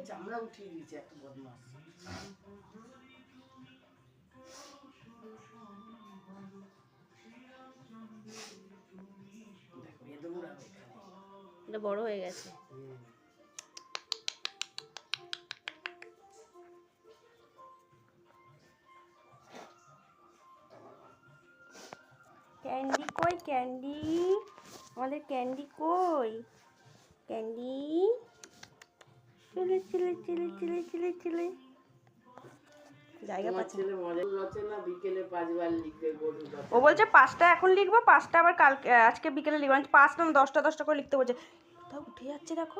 চামড়া উঠিয়ে দিয়েছে এত বদমাস। এটা বড় হয়ে গেছে। ক্যান্ডি কই ক্যান্ডি, আমাদের ক্যান্ডি কই? ক্যান্ডি চিলে চিলে চিলে চিলে চিলে চিলে জায়গা পাচ্ছে ছেলে মজা হচ্ছে না, বিকেলে 5 বার লিখবে গরুর কথা। ও বলছে 5টা এখন লিখবো, 5টা আবার কালকে আজকে বিকেলে লিখবো। 5টা না 10টা 10টা করে লিখতে বলছে। তাও উঠে যাচ্ছে দেখো।